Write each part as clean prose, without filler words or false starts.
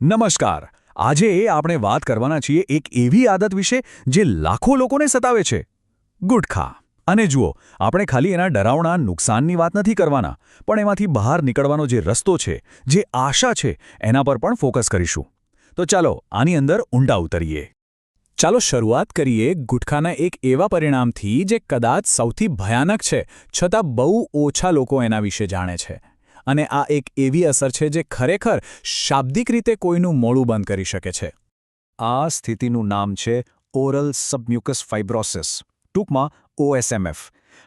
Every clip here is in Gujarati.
નમસ્કાર. આજે આપણે વાત કરવાના છીએ એક એવી આદત વિશે જે લાખો લોકોને સતાવે છે, ગુટખા. અને જુઓ, આપણે ખાલી એના ડરાવણા નુકસાનની વાત નથી કરવાના, પણ એમાંથી બહાર નીકળવાનો જે રસ્તો છે, જે આશા છે, એના પર પણ ફોકસ કરીશું. તો ચાલો આની અંદર ઊંડા ઉતરીએ. ચાલો શરૂઆત કરીએ ગુટખાના એક એવા પરિણામથી જે કદાચ સૌથી ભયાનક છે, છતાં બહુ ઓછા લોકો એના વિશે જાણે છે. અને આ એક એવી અસર છે જે ખરેખર શાબ્દિક રીતે કોઈનું મોડું બંધ કરી શકે છે. આ સ્થિતિનું નામ છે ઓરલ સબમ્યુકસ ફાઇબ્રોસિસ, ટૂંકમાં OSMF.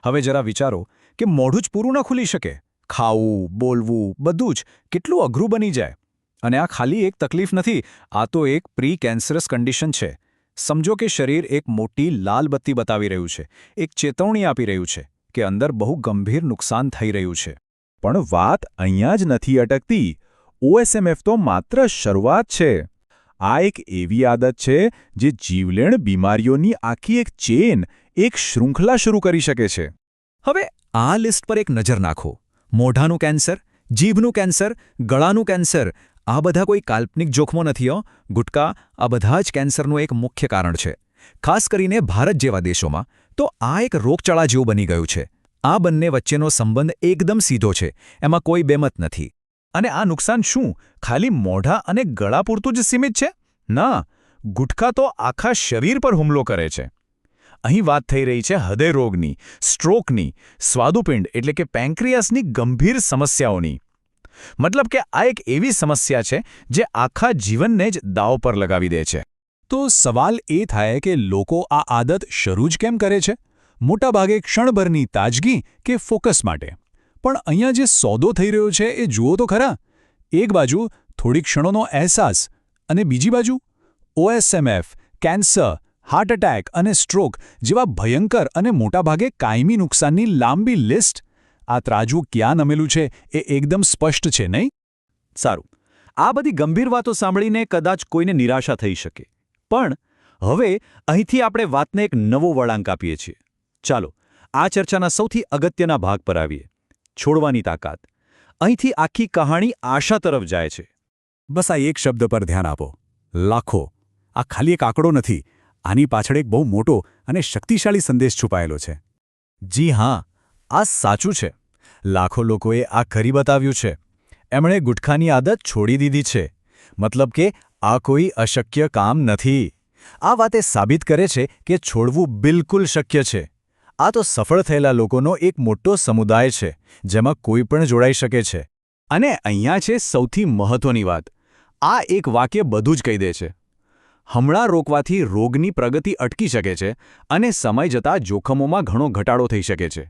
હવે જરા વિચારો કે મોઢું જ પૂરું ન ખુલી શકે, ખાવું, બોલવું, બધું જ કેટલું અઘરું બની જાય. અને આ ખાલી એક તકલીફ નથી, આ તો એક પ્રી કેન્સરસ કન્ડિશન છે. સમજો કે શરીર એક મોટી લાલ બત્તી બતાવી રહ્યું છે, એક ચેતવણી આપી રહ્યું છે કે અંદર બહુ ગંભીર નુકસાન થઈ રહ્યું છે. પણ વાત અહીંયા જ નથી અટકતી. OSMF તો માત્ર શરૂઆત છે. આ એક એવી આદત છે જે જીવલેણ બીમારીઓની આખી એક ચેન, એક શૃંખલા શરૂ કરી શકે છે. હવે આ લિસ્ટ પર એક નજર નાખો. મોઢાનું કેન્સર, જીભનું કેન્સર, ગળાનું કેન્સર, આ બધા કોઈ કાલ્પનિક જોખમો નથી હો. ગુટકા આ બધા જ કેન્સરનું એક મુખ્ય કારણ છે. ખાસ કરીને ભારત જેવા દેશોમાં તો આ એક રોગચાળા જેવું બની ગયું છે. આ બંને વચ્ચેનો સંબંધ એકદમ સીધો છે, એમાં કોઈ બેમત નથી. અને આ નુકસાન શું ખાલી મોઢા અને ગળા પૂરતું જ સીમિત છે? ના, ગુટખા તો આખા શરીર પર હુમલો કરે છે. અહીં વાત થઈ રહી છે હૃદયરોગની, સ્ટ્રોકની, સ્વાદુપિંડ એટલે કે પેન્ક્રિયાસની ગંભીર સમસ્યાઓની. મતલબ કે આ એક એવી સમસ્યા છે જે આખા જીવનને જ દાવ પર લગાવી દે છે. તો સવાલ એ થાય કે લોકો આ આદત શરૂ જ કેમ કરે છે? મોટાભાગે ક્ષણભરની તાજગી કે ફોકસ માટે. પણ અહીંયા જે સોદો થઈ રહ્યો છે એ જુઓ તો ખરા. એક બાજુ થોડી ક્ષણોનો અહેસાસ અને બીજી બાજુ OSMF, કેન્સર, હાર્ટ એટેક અને સ્ટ્રોક જેવા ભયંકર અને મોટાભાગે કાયમી નુકસાનની લાંબી લિસ્ટ. આ ત્રાજવું ક્યાં નમેલું છે એ એકદમ સ્પષ્ટ છે, નહીં? સારું, આ બધી ગંભીર વાતો સાંભળીને કદાચ કોઈને નિરાશા થઈ શકે. પણ હવે અહીંથી આપણે વાતને એક નવો વળાંક આપીએ છીએ. ચાલો આ ચર્ચાના સૌથી અગત્યના ભાગ પર આવીએ, છોડવાની તાકાત. અહીંથી આખી કહાણી આશા તરફ જાય છે. બસ આ એક શબ્દ પર ધ્યાન આપો, લાખો. આ ખાલી એક આંકડો નથી, આની પાછળ એક બહુ મોટો અને શક્તિશાળી સંદેશ છુપાયેલો છે. જી હા, આ સાચું છે. લાખો લોકોએ આ કરી બતાવ્યું છે. એમણે ગુટખાની આદત છોડી દીધી છે. મતલબ કે આ કોઈ અશક્ય કામ નથી. આ વાતે સાબિત કરે છે કે છોડવું બિલકુલ શક્ય છે. આ તો સફળ થયેલા લોકોનો એક મોટો સમુદાય છે, જેમાં કોઈ પણ જોડાઈ શકે છે. અને અહીંયા છે સૌથી મહત્વની વાત. આ એક વાક્ય બધું જ કહી દે છે. હમણાં રોકવાથી રોગની પ્રગતિ અટકી શકે છે અને સમય જતાં જોખમોમાં ઘણો ઘટાડો થઈ શકે છે.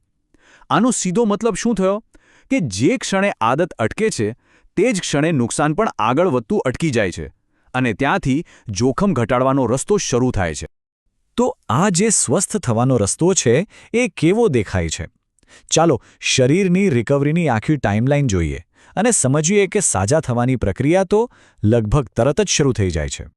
આનો સીધો મતલબ શું થયો? કે જે ક્ષણે આદત અટકે છે તે જ ક્ષણે નુકસાન પણ આગળ વધતું અટકી જાય છે અને ત્યાંથી જોખમ ઘટાડવાનો રસ્તો શરૂ થાય છે. તો આ જે સ્વસ્થ થવાનો રસ્તો છે એ કેવો દેખાય છે? ચાલો શરીરની રિકવરીની આખી ટાઈમલાઈન જોઈએ અને સમજીએ કે સાજા થવાની પ્રક્રિયા તો લગભગ તરત જ શરૂ થઈ જાય છે.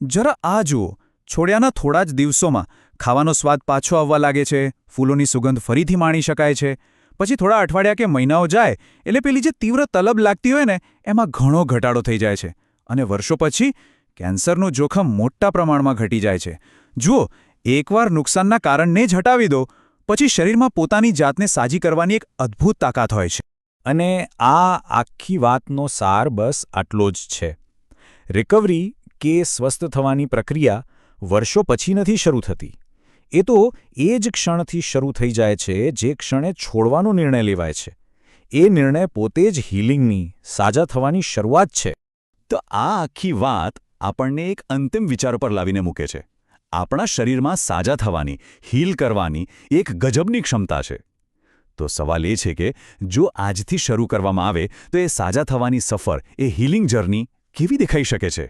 જરા આ જુઓ, છોડ્યાના થોડા જ દિવસોમાં ખાવાનો સ્વાદ પાછો આવવા લાગે છે, ફૂલોની સુગંધ ફરીથી માણી શકાય છે. પછી થોડા અઠવાડિયા કે મહિનાઓ જાય એટલે પેલી જે તીવ્ર તલબ લાગતી હોય ને એમાં ઘણો ઘટાડો થઈ જાય છે અને વર્ષો પછી કેન્સરનું જોખમ મોટા પ્રમાણમાં ઘટી જાય છે. જુઓ, એકવાર નુકસાનના કારણને જ હટાવી દો, પછી શરીરમાં પોતાની જાતને સાજી કરવાની એક અદ્ભુત તાકાત હોય છે. અને આ આખી વાતનો સાર બસ આટલો જ છે. રિકવરી કે સ્વસ્થ થવાની પ્રક્રિયા વર્ષો પછી નથી શરૂ થતી. એ તો એ જ ક્ષણથી શરૂ થઈ જાય છે જે ક્ષણે છોડવાનો નિર્ણય લેવાય છે. એ નિર્ણય પોતે જ હીલિંગની, સાજા થવાની શરૂઆત છે. તો આ આખી વાત આપણને એક અંતિમ વિચાર પર લાવીને મૂકે છે. આપણા શરીરમાં સાજા થવાની, હીલ કરવાની એક ગજબની ક્ષમતા છે. તો સવાલ એ છે કે જો આજથી શરૂ કરવામાં આવે તો એ સાજા થવાની સફર, એ હીલિંગ જર્ની કેવી દેખાઈ શકે છે?